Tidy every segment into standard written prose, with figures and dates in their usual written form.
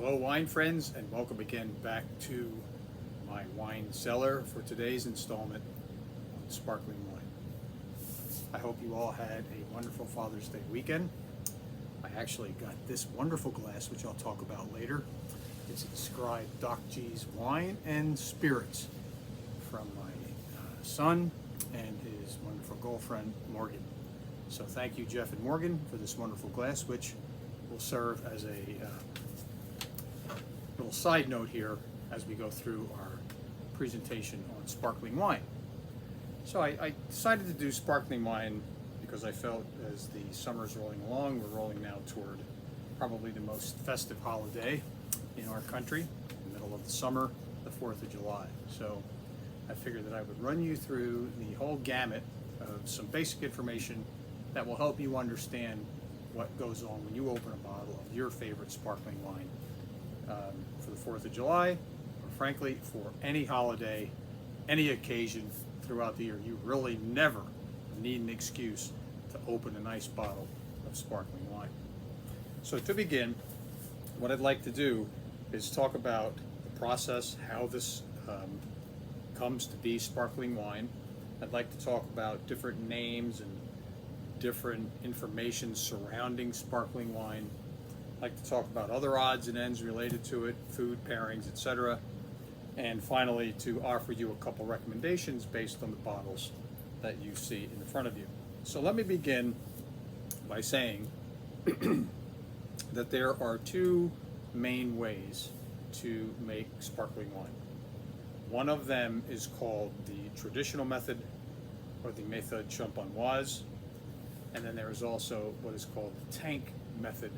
Hello, wine friends, and welcome again back to my wine cellar for today's installment on sparkling wine. I hope you all had a wonderful Father's Day weekend. I actually got this wonderful glass, which I'll talk about later. It's inscribed Doc G's Wine and Spirits from my son and his wonderful girlfriend, Morgan. So thank you, Jeff and Morgan, for this wonderful glass, which will serve as a little side note here as we go through our presentation on sparkling wine. So I decided to do sparkling wine because I felt as the summer's rolling along, we're rolling now toward probably the most festive holiday in our country, in the middle of the summer, the 4th of July. So I figured that I would run you through the whole gamut of some basic information that will help you understand what goes on when you open a bottle of your favorite sparkling wine for the 4th of July, or frankly, for any holiday, any occasion throughout the year. You really never need an excuse to open a nice bottle of sparkling wine. So to begin, what I'd like to do is talk about the process, how this comes to be sparkling wine. I'd like to talk about different names and different information surrounding sparkling wine. I'd like to talk about other odds and ends related to it, food pairings, etc. And finally, to offer you a couple recommendations based on the bottles that you see in front of you. So let me begin by saying that there are two main ways to make sparkling wine. One of them is called the traditional method, or the méthode champenoise, and then there is also what is called the tank method,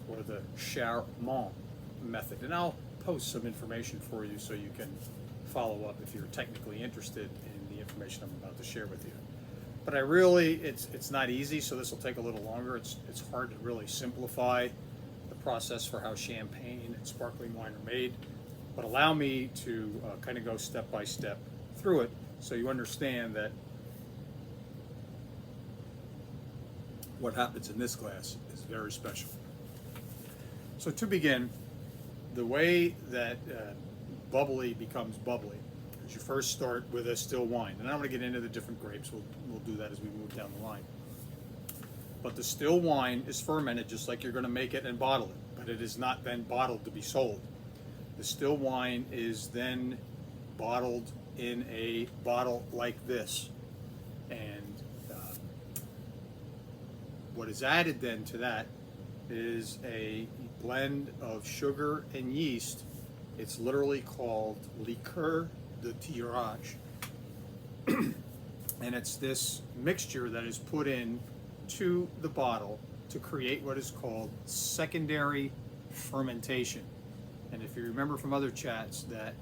or the Charmat method. And I'll post some information for you so you can follow up if you're technically interested in the information I'm about to share with you. But it's not easy, so this will take a little longer. It's hard to really simplify the process for how champagne and sparkling wine are made. But allow me to kind of go step by step through it so you understand that what happens in this glass is very special. So to begin, the way that bubbly becomes bubbly is you first start with a still wine. And I'm going to get into the different grapes. We'll do that as we move down the line. But the still wine is fermented just like you're going to make it and bottle it. But it is not then bottled to be sold. The still wine is then bottled in a bottle like this. And what is added then to that is a blend of sugar and yeast. It's literally called liqueur de tirage. And it's this mixture that is put in to the bottle to create what is called secondary fermentation. And if you remember from other chats that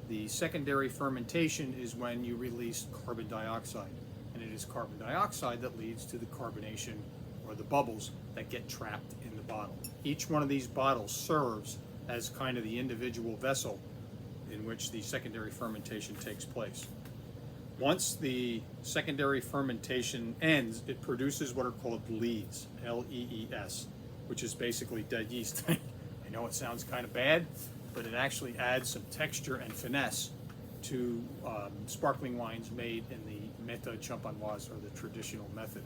the secondary fermentation is when you release carbon dioxide. And it is carbon dioxide that leads to the carbonation or the bubbles that get trapped in the bottle. Each one of these bottles serves as kind of the individual vessel in which the secondary fermentation takes place. Once the secondary fermentation ends, it produces what are called lees, L-E-E-S, which is basically dead yeast. I know it sounds kind of bad, but it actually adds some texture and finesse to sparkling wines made in the méthode champenoise, or the traditional method.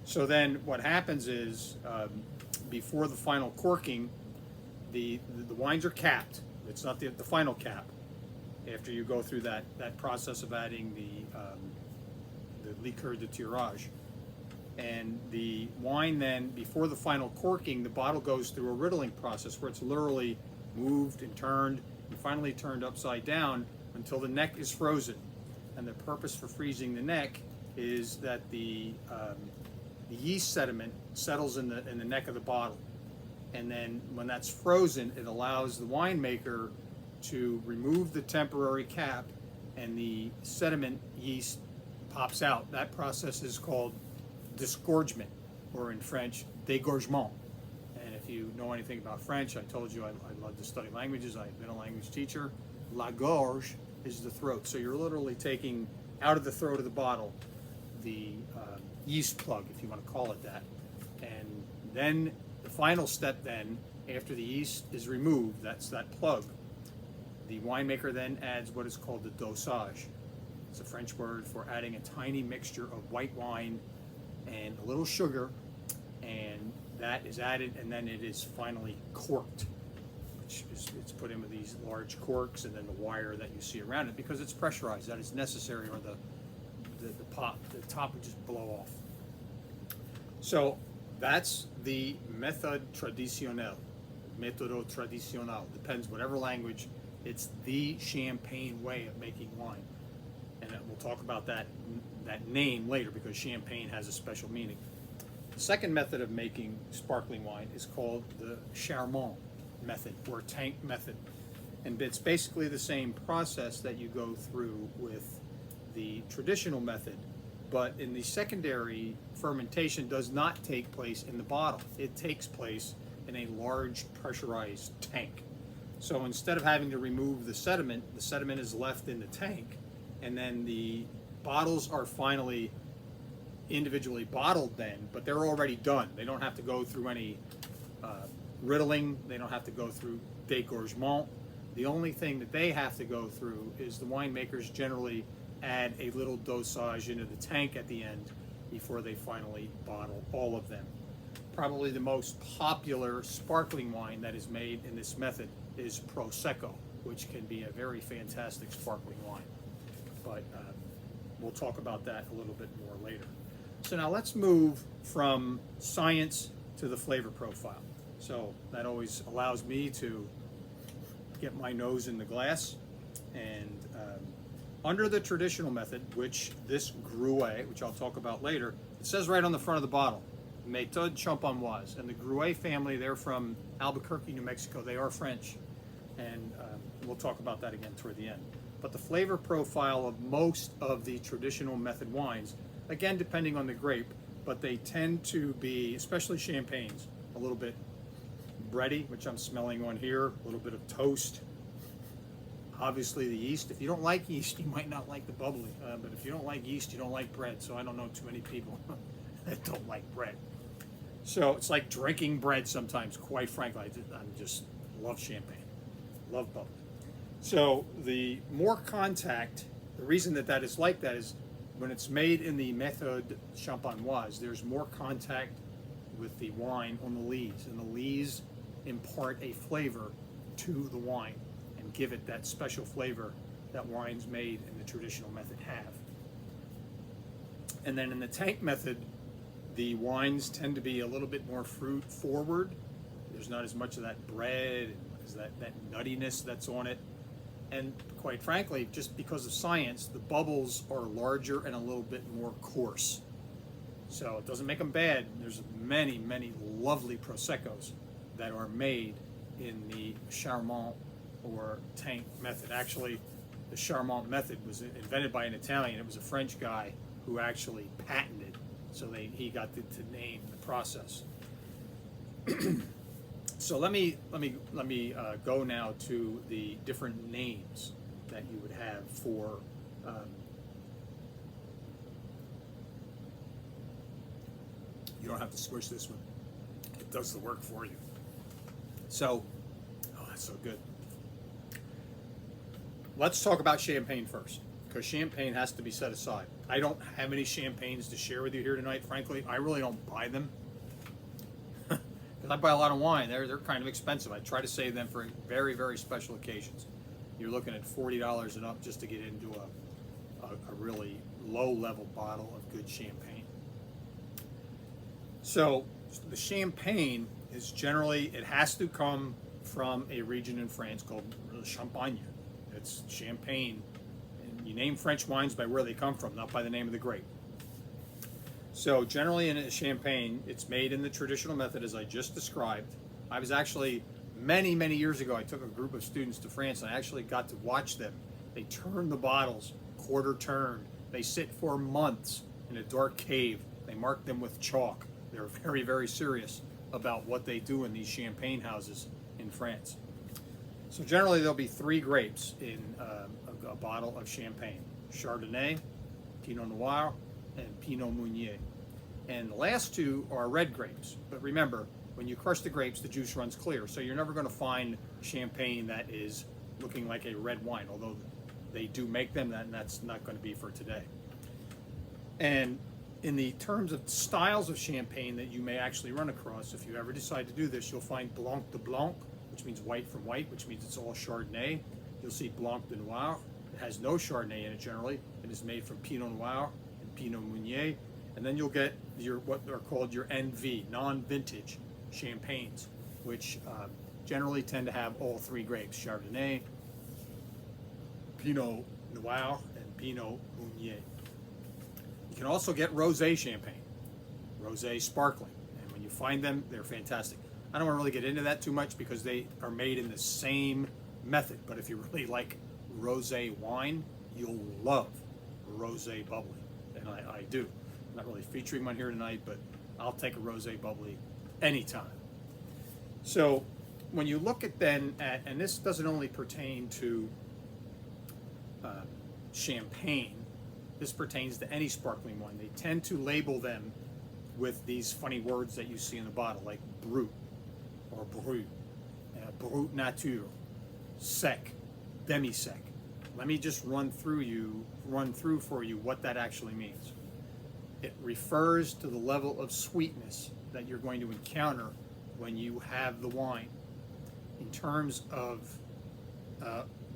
So then what happens is, before the final corking, the wines are capped. It's not the final cap. After you go through that process of adding the liqueur de tirage. And the wine then, before the final corking, the bottle goes through a riddling process where it's literally moved and turned and finally turned upside down until the neck is frozen. And the purpose for freezing the neck is that the yeast sediment settles in the neck of the bottle. And then when that's frozen, it allows the winemaker to remove the temporary cap and the sediment yeast pops out. That process is called disgorgement, or in French, dégorgement. And if you know anything about French, I told you I love to study languages. I've been a language teacher. La gorge is the throat. So you're literally taking out of the throat of the bottle the yeast plug, if you want to call it that. And then the final step then, After the yeast is removed, that's that plug, the winemaker then adds what is called the dosage. It's a French word for adding a tiny mixture of white wine and a little sugar, and that is added, and then it is finally corked, which is it's put in with these large corks and then the wire that you see around it because it's pressurized. That is necessary, or the top would just blow off. So that's the méthode traditionnelle, método traditionnel. Depends whatever language. It's the Champagne way of making wine, and we'll talk about that name later because champagne has a special meaning. The second method of making sparkling wine is called the Charmant method or tank method, and it's basically the same process that you go through with the traditional method, but in the secondary, fermentation does not take place in the bottle. It takes place in a large pressurized tank. So instead of having to remove the sediment is left in the tank, and then the bottles are finally individually bottled then, but they're already done. They don't have to go through any riddling. They don't have to go through dégorgement. The only thing that they have to go through is the winemakers generally add a little dosage into the tank at the end before they finally bottle all of them. Probably the most popular sparkling wine that is made in this method is Prosecco, which can be a very fantastic sparkling wine. But we'll talk about that a little bit more later. So now let's move from science to the flavor profile. So that always allows me to get my nose in the glass. And under the traditional method, which this Gruet, which I'll talk about later, it says right on the front of the bottle, Méthode Champenoise. And the Gruet family, they're from Albuquerque, New Mexico. They are French. And we'll talk about that again toward the end. But the flavor profile of most of the traditional method wines, again, depending on the grape, but they tend to be, especially champagnes, a little bit bready, which I'm smelling on here, a little bit of toast. Obviously the yeast. If you don't like yeast, you might not like the bubbly. But if you don't like yeast, you don't like bread. So I don't know too many people that don't like bread. So it's like drinking bread sometimes, quite frankly. I just love champagne, love bubbly. So the more contact, the reason that is like that is when it's made in the Méthode Champenoise, there's more contact with the wine on the lees, and the lees impart a flavor to the wine and give it that special flavor that wines made in the traditional method have. And then in the tank method, the wines tend to be a little bit more fruit forward. There's not as much of that bread, as that nuttiness that's on it. And quite frankly, just because of science, the bubbles are larger and a little bit more coarse. So it doesn't make them bad. There's many, many lovely Proseccos that are made in the Charmant or tank method. Actually, the Charmant method was invented by an Italian. It was a French guy who actually patented, so he got to name the process. So let me go now to the different names that you would have for you don't have to squish this one. It does the work for you. So, oh, that's so good. Let's talk about champagne first, because champagne has to be set aside. I don't have any champagnes to share with you here tonight, frankly. I really don't buy them. I buy a lot of wine. They're kind of expensive. I try to save them for very, very special occasions. You're looking at $40 and up just to get into a really low-level bottle of good champagne. So the champagne is generally, it has to come from a region in France called Champagne. It's champagne. And you name French wines by where they come from, not by the name of the grape. So generally in a champagne, it's made in the traditional method as I just described. I was actually, many, many years ago, I took a group of students to France and I actually got to watch them. They turn the bottles, quarter turned. They sit for months in a dark cave. They mark them with chalk. They're very, very serious about what they do in these champagne houses in France. So generally there'll be 3 grapes in a bottle of champagne: Chardonnay, Pinot Noir, and Pinot Meunier. And the last 2 are red grapes. But remember, when you crush the grapes, the juice runs clear. So you're never going to find champagne that is looking like a red wine, although they do make them, and that's not going to be for today. And in the terms of styles of champagne that you may actually run across, if you ever decide to do this, you'll find Blanc de Blanc, which means white from white, which means it's all Chardonnay. You'll see Blanc de Noir. It has no Chardonnay in it generally. It is made from Pinot Noir and Pinot Meunier. And then you'll get your what are called your NV, non-vintage champagnes, which generally tend to have all three grapes, Chardonnay, Pinot Noir, and Pinot Meunier. You can also get rosé champagne, rosé sparkling, and when you find them, they're fantastic. I don't want to really get into that too much because they are made in the same method, but if you really like rosé wine, you'll love rosé bubbly, and I do. I'm not really featuring one here tonight, but I'll take a rosé bubbly anytime. So when you look at and this doesn't only pertain to champagne, this pertains to any sparkling wine. They tend to label them with these funny words that you see in the bottle, like brut or brut, brut nature, sec, demi-sec. Let me just run through for you what that actually means. It refers to the level of sweetness that you're going to encounter when you have the wine. In terms of,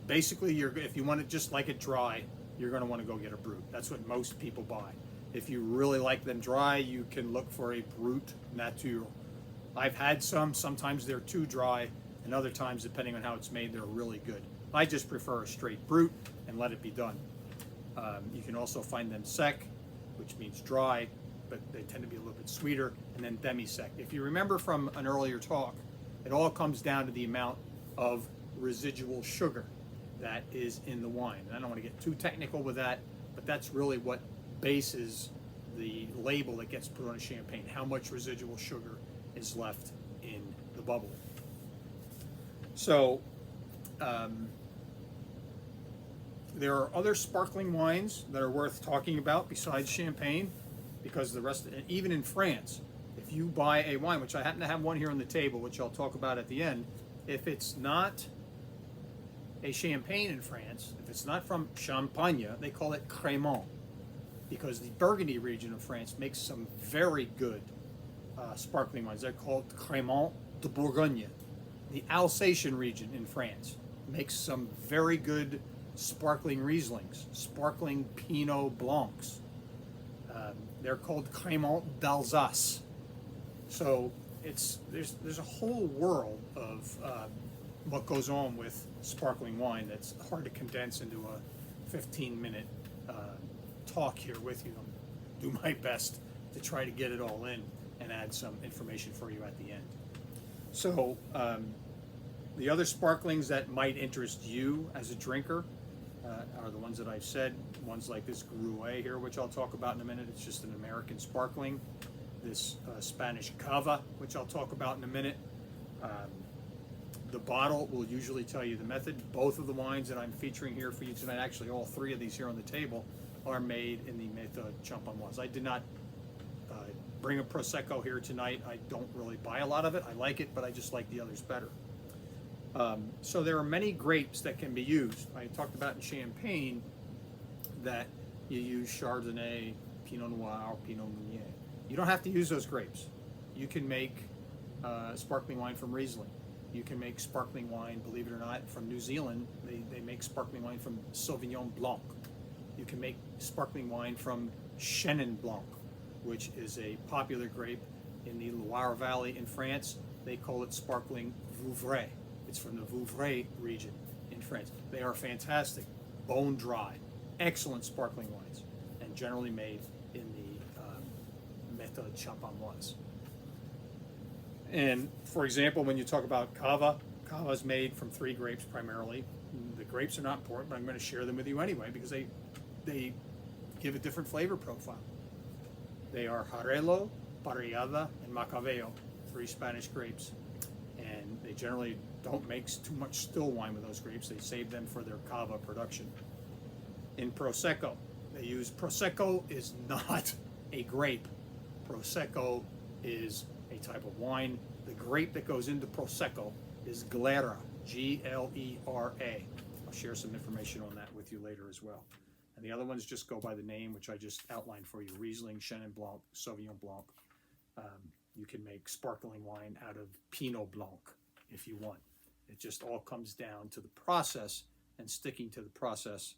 basically, if you want it just like it dry, you're going to want to go get a brut. That's what most people buy. If you really like them dry, you can look for a brut nature. I've had some. Sometimes they're too dry, and other times, depending on how it's made, they're really good. I just prefer a straight brut and let it be done. You can also find them sec, which means dry, but they tend to be a little bit sweeter, and then demi-sec. If you remember from an earlier talk, it all comes down to the amount of residual sugar that is in the wine. And I don't want to get too technical with that, but that's really what bases the label that gets put on a champagne, how much residual sugar is left in the bubble. So there are other sparkling wines that are worth talking about besides champagne, because the rest, even in France, if you buy a wine, which I happen to have one here on the table, which I'll talk about at the end, if it's not a champagne in France, if it's not from Champagne, they call it Crémant, because the Burgundy region of France makes some very good sparkling wines. They're called Crémant de Bourgogne. The Alsatian region in France makes some very good sparkling Rieslings, sparkling Pinot Blancs. They're called Crémant d'Alsace. So there's a whole world of what goes on with sparkling wine that's hard to condense into a 15-minute talk here with you. I'll do my best to try to get it all in and add some information for you at the end. So the other sparklings that might interest you as a drinker are the ones that I've said. Ones like this Gruet here, which I'll talk about in a minute. It's just an American sparkling. This Spanish Cava, which I'll talk about in a minute. The bottle will usually tell you the method. Both of the wines that I'm featuring here for you tonight, actually all three of these here on the table, are made in the Méthode Champenoise. I did not bring a Prosecco here tonight. I don't really buy a lot of it. I like it, but I just like the others better. So there are many grapes that can be used. I talked about in Champagne that you use Chardonnay, Pinot Noir, Pinot Meunier. You don't have to use those grapes. You can make sparkling wine from Riesling. You can make sparkling wine, believe it or not, from New Zealand. They make sparkling wine from Sauvignon Blanc. You can make sparkling wine from Chenin Blanc, which is a popular grape in the Loire Valley in France. They call it sparkling Vouvray. It's from the Vouvray region in France. They are fantastic, bone dry, excellent sparkling wines, and generally made in the Méthode Champenoise. And for example, when you talk about Cava, Cava is made from three grapes primarily. The grapes are not important, but I'm going to share them with you anyway because they give a different flavor profile. They are Jarelo, Parellada, and Macabeo, three Spanish grapes. And they generally don't make too much still wine with those grapes. They save them for their Cava production. In Prosecco, Prosecco is not a grape. Prosecco is a type of wine. The grape that goes into Prosecco is Glera, Glera. I'll share some information on that with you later as well. And the other ones just go by the name, which I just outlined for you: Riesling, Chenin Blanc, Sauvignon Blanc. You can make sparkling wine out of Pinot Blanc if you want. It just all comes down to the process and sticking to the process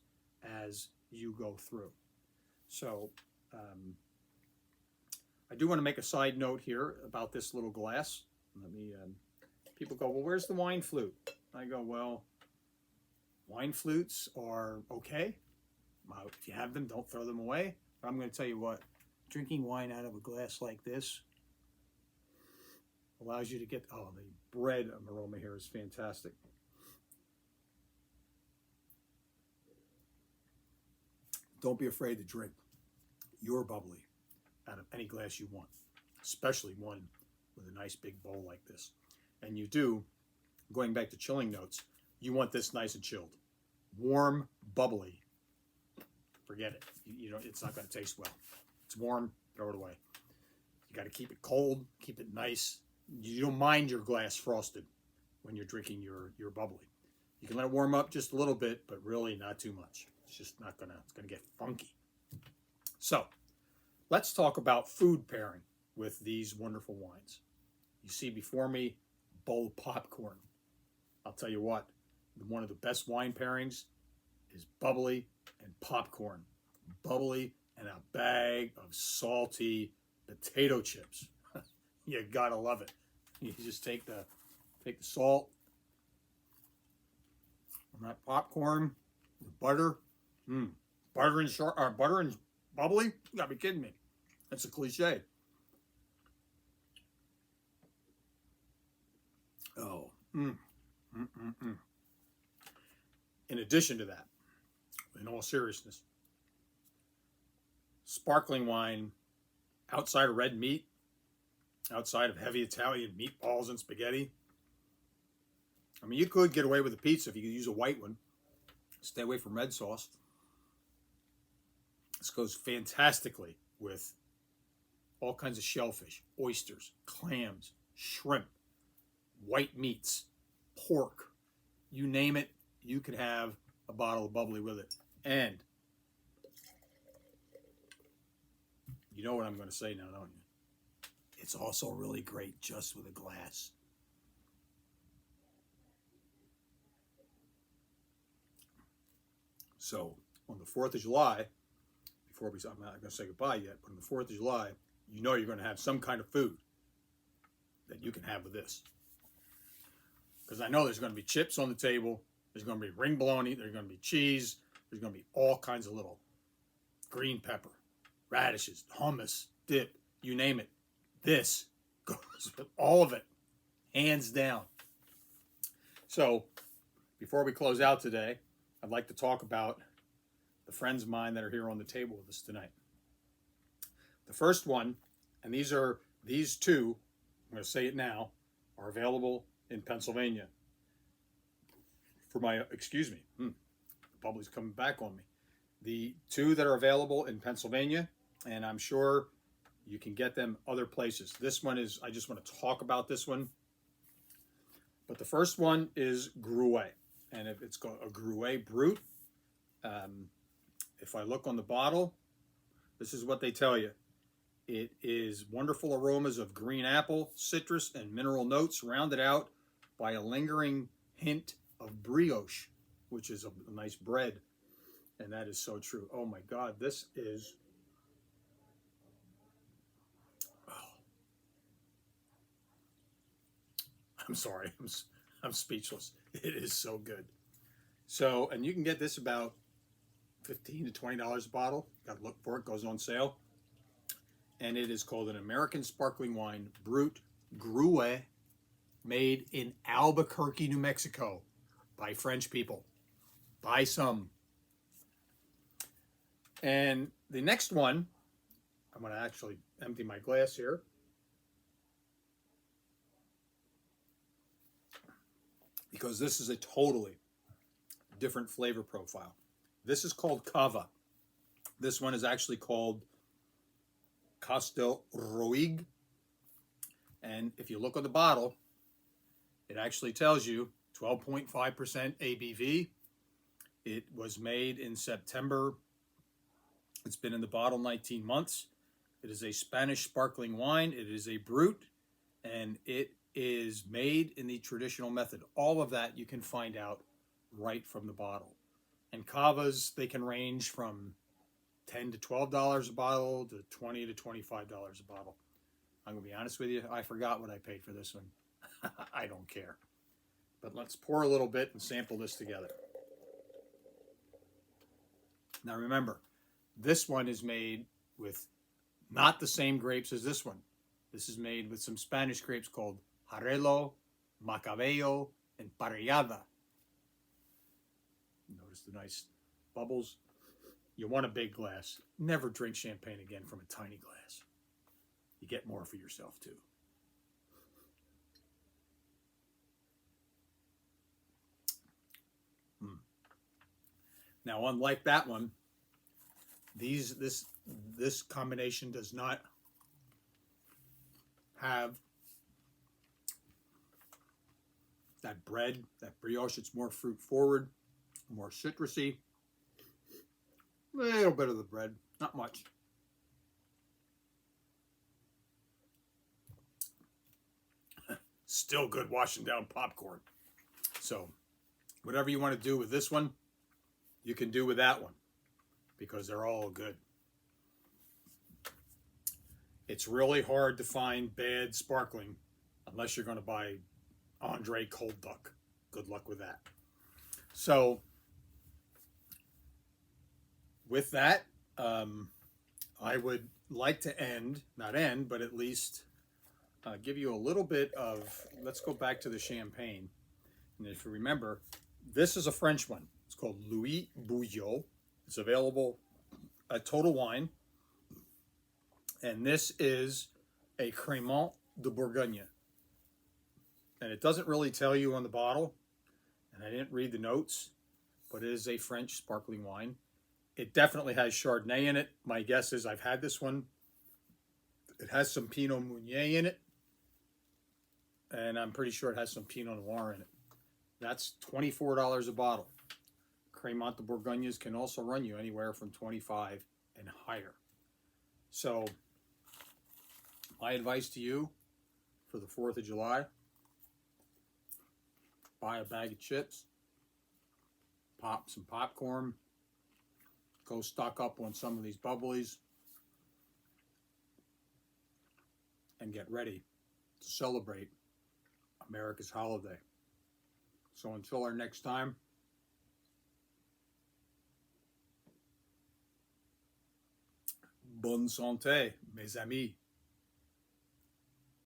as you go through. So I do want to make a side note here about this little glass. Let me, people go, well, where's the wine flute? I go, well, wine flutes are okay. If you have them, don't throw them away. But I'm going to tell you what, drinking wine out of a glass like this allows you to get, oh, the bread aroma here is fantastic. Don't be afraid to drink your bubbly out of any glass you want, especially one with a nice big bowl like this. And you do, going back to chilling notes, you want this nice and chilled. Warm, bubbly, forget it. You know, it's not going to taste well. It's warm, throw it away. You got to keep it cold, keep it nice. You don't mind your glass frosted when you're drinking your bubbly. You can let it warm up just a little bit, but really not too much. It's just not gonna, it's gonna get funky. So let's talk about food pairing with these wonderful wines. You see before me, bowl of popcorn. I'll tell you what, one of the best wine pairings is bubbly and popcorn. Bubbly and a bag of salty potato chips. You gotta love it. You just take the salt on that popcorn, the butter, butter and bubbly. You gotta be kidding me. That's a cliche. Oh, In addition to that, in all seriousness, sparkling wine outside of red meat, outside of heavy Italian meatballs and spaghetti. I mean, you could get away with a pizza if you could use a white one. Stay away from red sauce. This goes fantastically with all kinds of shellfish, oysters, clams, shrimp, white meats, pork. You name it, you could have a bottle of bubbly with it. And you know what I'm going to say now, don't you? It's also really great just with a glass. So on the 4th of July, I'm not going to say goodbye yet, but on the 4th of July, you know you're going to have some kind of food that you can have with this. Because I know there's going to be chips on the table, there's going to be ring bologna, there's going to be cheese, there's going to be all kinds of little green pepper, radishes, hummus, dip, you name it. This goes with all of it, hands down. So before we close out today, I'd like to talk about the friends of mine that are here on the table with us tonight. The first one, and these two, I'm going to say it now, are available in Pennsylvania. The bubbly's coming back on me. The two that are available in Pennsylvania, and I'm sure you can get them other places. This one is, I just want to talk about this one. But the first one is Gruet. And if it's called a Gruet Brut, if I look on the bottle, this is what they tell you. It is wonderful aromas of green apple, citrus, and mineral notes rounded out by a lingering hint of brioche, which is a nice bread. And that is so true. Oh my God, this is... I'm sorry, I'm speechless. It is so good. So, and you can get this about $15 to $20 a bottle. Got to look for it, goes on sale. And it is called an American Sparkling Wine Brut Gruet, made in Albuquerque, New Mexico, by French people. Buy some. And the next one, I'm going to actually empty my glass here. Because this is a totally different flavor profile. This is called Cava. This one is actually called Castel Roig. And if you look on the bottle, it actually tells you 12.5% ABV. It was made in September. It's been in the bottle 19 months. It is a Spanish sparkling wine. It is a brut, and it is made in the traditional method. All of that you can find out right from the bottle. And cavas, they can range from $10 to $12 a bottle to $20 to $25 a bottle. I'm going to be honest with you, I forgot what I paid for this one. I don't care. But let's pour a little bit and sample this together. Now remember, this one is made with not the same grapes as this one. This is made with some Spanish grapes called Jarelo, Macabeo, and Parellada. Notice the nice bubbles. You want a big glass. Never drink champagne again from a tiny glass. You get more for yourself too. Now, unlike that one, this combination does not have that bread, that brioche. It's more fruit forward, more citrusy. A little bit of the bread, not much. Still good washing down popcorn. So whatever you want to do with this one, you can do with that one, because they're all good. It's really hard to find bad sparkling unless you're going to buy Andre Cold Duck. Good luck with that. So with that, I would like to not end, but at least give you a little bit of, let's go back to the champagne. And if you remember, this is a French one. It's called Louis Bouillot. It's available at Total Wine. And this is a Crémant de Bourgogne. And it doesn't really tell you on the bottle, and I didn't read the notes, but it is a French sparkling wine. It definitely has Chardonnay in it. My guess is I've had this one. It has some Pinot Meunier in it, and I'm pretty sure it has some Pinot Noir in it. That's $24 a bottle. Crémant de Bourgognes can also run you anywhere from $25 and higher. So my advice to you for the 4th of July, buy a bag of chips, pop some popcorn, go stock up on some of these bubblies, and get ready to celebrate America's holiday. So until our next time, bonne santé, mes amis.